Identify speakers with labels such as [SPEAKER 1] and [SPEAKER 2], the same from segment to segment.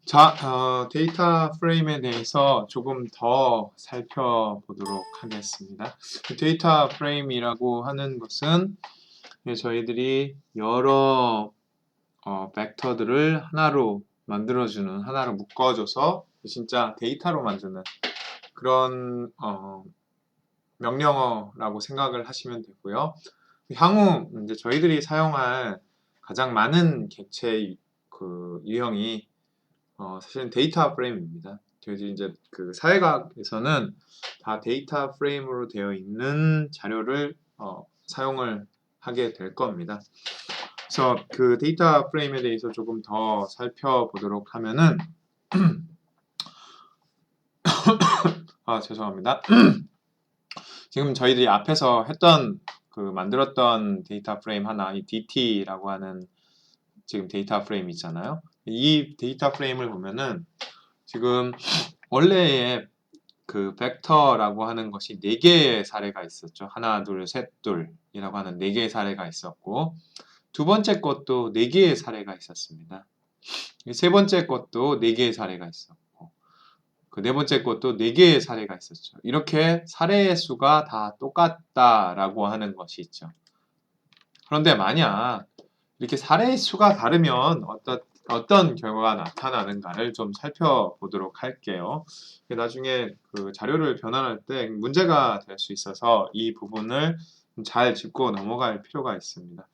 [SPEAKER 1] 자, 데이터 프레임에 대해서 조금 더 살펴보도록 하겠습니다. 데이터 프레임이라고 하는 것은 저희들이 여러 벡터들을 하나로 만들어주는, 하나로 묶어줘서 진짜 데이터로 만드는 그런 명령어라고 생각을 하시면 되고요. 향후 이제 저희들이 사용할 가장 많은 객체 유형이 사실은 데이터 프레임입니다. 저희 이제 그 사회과학에서는 다 데이터 프레임으로 되어 있는 자료를 사용을 하게 될 겁니다. 그래서 그 데이터 프레임에 대해서 조금 더 살펴보도록 하면은 죄송합니다. 지금 저희들이 앞에서 했던 만들었던 데이터 프레임 하나, 이 DT라고 하는 지금 데이터 프레임 있잖아요. 이 데이터 프레임을 보면은 지금 원래의 그 벡터라고 하는 것이 4개의 사례가 있었죠. 하나, 둘, 셋, 둘이라고 하는 4개의 사례가 있었고, 두 번째 것도 4개의 사례가 있었습니다. 세 번째 것도 4개의 사례가 있었고, 그 네 번째 것도 4개의 사례가 있었죠. 이렇게 사례의 수가 다 똑같다라고 하는 것이 있죠. 그런데 만약 이렇게 사례의 수가 다르면 어떤 결과가 나타나는가를 좀 살펴보도록 할게요. 나중에 그 자료를 변환할 때 문제가 될 수 있어서 이 부분을 잘 짚고 넘어갈 필요가 있습니다.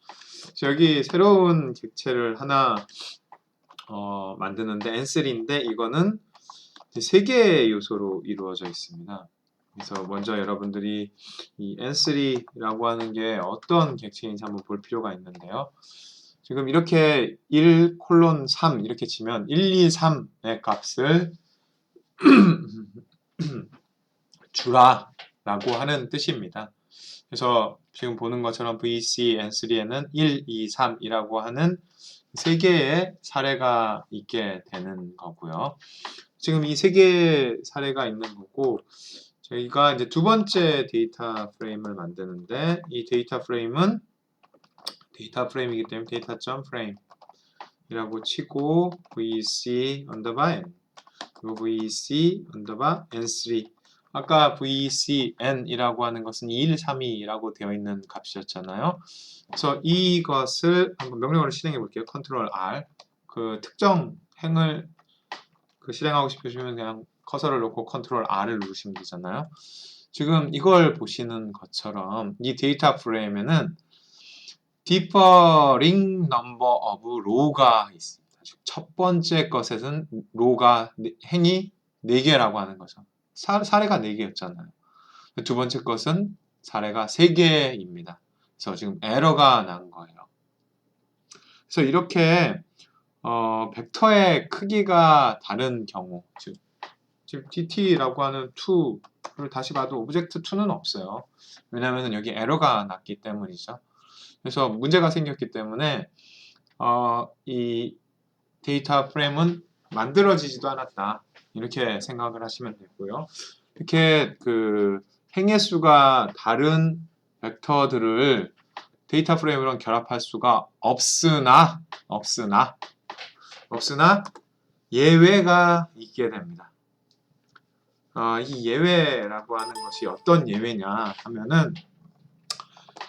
[SPEAKER 1] 여기 새로운 객체를 하나 만드는데 N3인데 이거는 3개의 요소로 이루어져 있습니다. 그래서 먼저 여러분들이 이 N3라고 하는 게 어떤 객체인지 한번 볼 필요가 있는데요. 지금 이렇게 1, 3 이렇게 치면 1, 2, 3의 값을 주라 라고 하는 뜻입니다. 그래서 지금 보는 것처럼 VC N3에는 1, 2, 3이라고 하는 3개의 사례가 있게 되는 거고요. 지금 이 3개의 사례가 있는 거고 저희가 이제 두 번째 데이터 프레임을 만드는데 이 데이터 프레임은 데이터 프레임이기 때문에 data.frame 이라고 치고 VC 언더바 N 그리고 VC 언더바 N3 아까 VCN이라고 하는 것은 1, 3, 2라고 되어 있는 값이었잖아요. 그래서 이것을 한번 명령어를 실행해 볼게요. 컨트롤 R 그 특정 행을 실행하고 싶으시면 그냥 커서를 놓고 컨트롤 R을 누르시면 되잖아요. 지금 이걸 보시는 것처럼 이 데이터 프레임에는 differing number of row가 있습니다. 첫 번째 것에는 row가 행이 4개라고 하는 거죠. 사례가 4개였잖아요. 두 번째 것은 사례가 3개입니다. 그래서 지금 에러가 난 거예요. 그래서 이렇게 벡터의 크기가 다른 경우 지금 DT라고 하는 2를 다시 봐도 오브젝트 2는 없어요. 왜냐하면 여기 에러가 났기 때문이죠. 그래서 문제가 생겼기 때문에 이 데이터 프레임은 만들어지지도 않았다. 이렇게 생각을 하시면 되고요. 이렇게 그 행의 수가 다른 벡터들을 데이터 프레임으로 결합할 수가 없으나 예외가 있게 됩니다. 이 예외라고 하는 것이 어떤 예외냐 하면은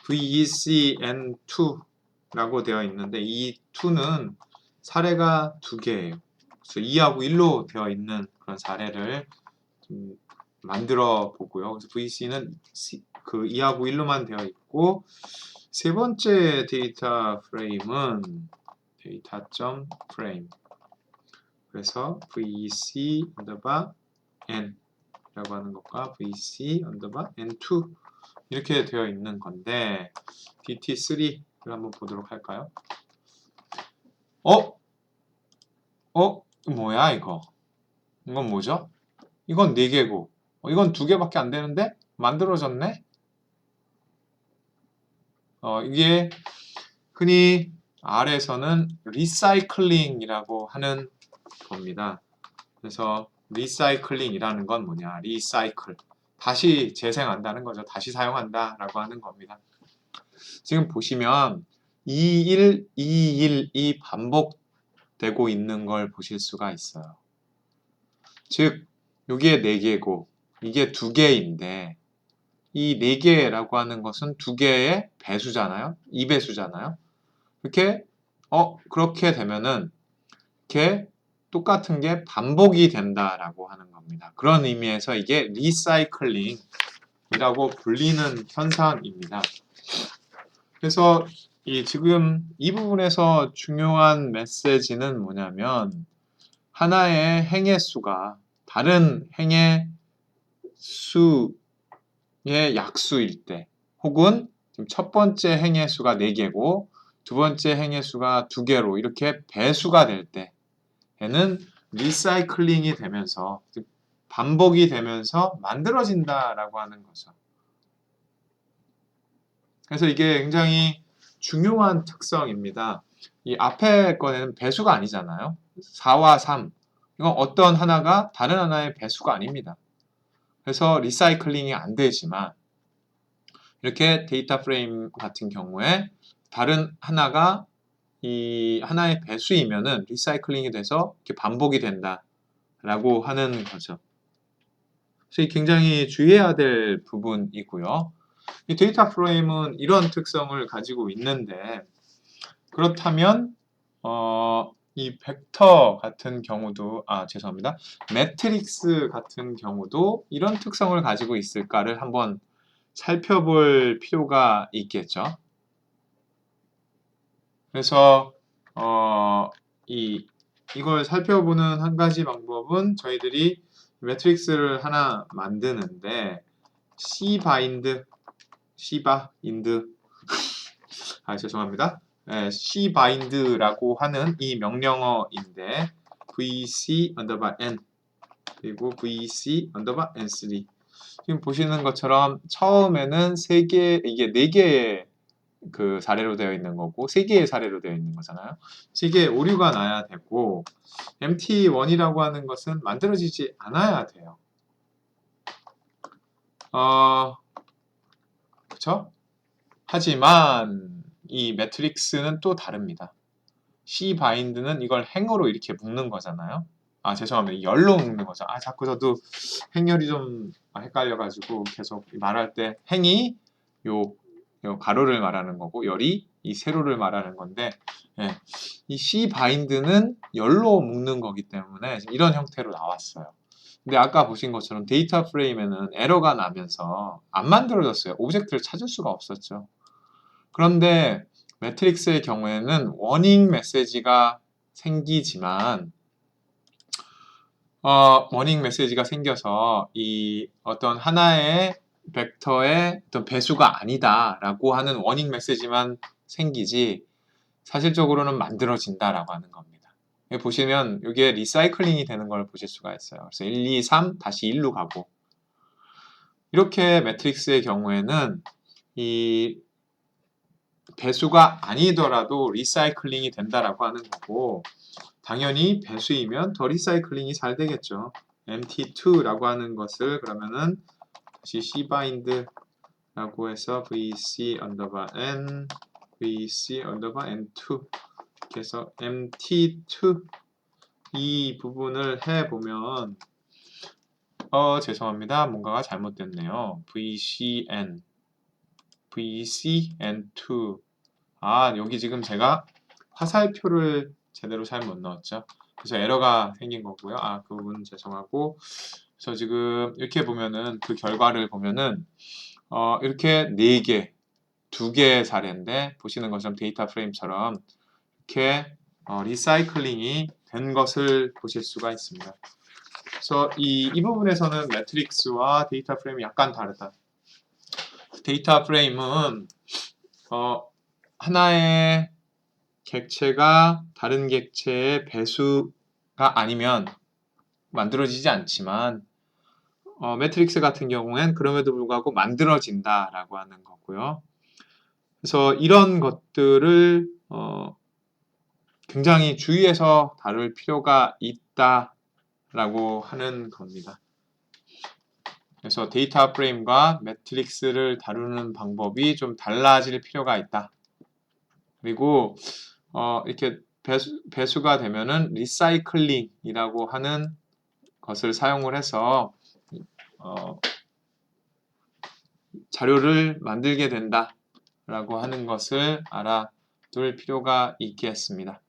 [SPEAKER 1] VECN2라고 되어 있는데 이 2는 사례가 2개예요. 그래서 2하고 1로 되어 있는 그런 사례를 좀 만들어 보고요. 그래서 VC는 그 2하고 1로만 되어 있고 세 번째 데이터 프레임은 data.frame 그래서 VC 언더바 N 라고 하는 것과 VC 언더바 N2 이렇게 되어 있는 건데 DT3를 한번 보도록 할까요? 뭐야 이거? 이건 뭐죠? 이건 4개고 이건 2개밖에 안 되는데? 만들어졌네? 이게 흔히 R에서는 리사이클링이라고 하는 겁니다. 그래서 리사이클링이라는 건 뭐냐? 리사이클. 다시 재생한다는 거죠. 다시 사용한다라고 하는 겁니다. 지금 보시면 2, 1, 2, 1이 되고 있는 걸 보실 수가 있어요. 즉 여기에 4개고 이게 2개인데 이 4개라고 하는 것은 2개의 배수잖아요. 2배수잖아요. 이렇게 그렇게 되면은 이렇게 똑같은 게 반복이 된다라고 하는 겁니다. 그런 의미에서 이게 리사이클링이라고 불리는 현상입니다. 그래서 지금 이 부분에서 중요한 메시지는 뭐냐면 하나의 행의 수가 다른 행의 수의 약수일 때 혹은 지금 첫 번째 행의 수가 4개고 두 번째 행의 수가 2개로 이렇게 배수가 될 때에는 리사이클링이 되면서 반복이 되면서 만들어진다라고 하는 거죠. 그래서 이게 굉장히 중요한 특성입니다. 이 앞에 거는 배수가 아니잖아요. 4와 3. 이건 어떤 하나가 다른 하나의 배수가 아닙니다. 그래서 리사이클링이 안 되지만 이렇게 데이터 프레임 같은 경우에 다른 하나가 이 하나의 배수이면은 리사이클링이 돼서 이렇게 반복이 된다라고 하는 거죠. 그래서 굉장히 주의해야 될 부분이고요. 이 데이터 프레임은 이런 특성을 가지고 있는데 그렇다면 이 벡터 같은 경우도 죄송합니다. 매트릭스 같은 경우도 이런 특성을 가지고 있을까를 한번 살펴볼 필요가 있겠죠. 그래서 이걸 살펴보는 한 가지 방법은 저희들이 매트릭스를 하나 만드는데 cbind 죄송합니다. cbind라고 하는 이 명령어인데 vc_n 그리고 vc_n3 지금 보시는 것처럼 처음에는 이게 4개의 그 사례로 되어 있는 거고 3개의 사례로 되어 있는 거잖아요. 3개의 오류가 나야 되고 MT1이라고 하는 것은 만들어지지 않아야 돼요. 그쵸? 하지만 이 매트릭스는 또 다릅니다. cbind는 이걸 행으로 이렇게 묶는 거잖아요. 죄송합니다. 열로 묶는 거죠. 자꾸 저도 행열이 좀 헷갈려가지고 계속 말할 때 행이 요 가로를 말하는 거고 열이 이 세로를 말하는 건데 이 cbind는 열로 묶는 거기 때문에 이런 형태로 나왔어요. 근데 아까 보신 것처럼 데이터 프레임에는 에러가 나면서 안 만들어졌어요. 오브젝트를 찾을 수가 없었죠. 그런데 매트릭스의 경우에는 워닝 메시지가 생기지만 워닝 메시지가 생겨서 이 어떤 하나의 벡터의 어떤 배수가 아니다라고 하는 워닝 메시지만 생기지 사실적으로는 만들어진다라고 하는 겁니다. 여기 보시면 이게 리사이클링이 되는 걸 보실 수가 있어요. 그래서 1, 2, 3 다시 1로 가고 이렇게 매트릭스의 경우에는 이 배수가 아니더라도 리사이클링이 된다라고 하는 거고 당연히 배수이면 더 리사이클링이 잘 되겠죠. MT2라고 하는 것을 그러면은 다시 cbind라고 해서 vc_n vc_n2 이렇게 해서 MT2 이 부분을 해보면 죄송합니다. 뭔가가 잘못됐네요. vcn2 여기 지금 제가 화살표를 제대로 잘 못 넣었죠. 그래서 에러가 생긴 거고요. 그 부분 죄송하고 그래서 지금 이렇게 보면은 그 결과를 보면은 이렇게 4개, 2개의 사례인데 보시는 것처럼 데이터 프레임처럼 이렇게 리사이클링이 된 것을 보실 수가 있습니다. 그래서 이 부분에서는 매트릭스와 데이터 프레임이 약간 다르다. 데이터 프레임은 하나의 객체가 다른 객체의 배수가 아니면 만들어지지 않지만 매트릭스 같은 경우엔 그럼에도 불구하고 만들어진다라고 하는 거고요. 그래서 이런 것들을 굉장히 주의해서 다룰 필요가 있다라고 하는 겁니다. 그래서 데이터 프레임과 매트릭스를 다루는 방법이 좀 달라질 필요가 있다. 그리고 이렇게 배수가 되면은 리사이클링이라고 하는 것을 사용을 해서 자료를 만들게 된다라고 하는 것을 알아둘 필요가 있겠습니다.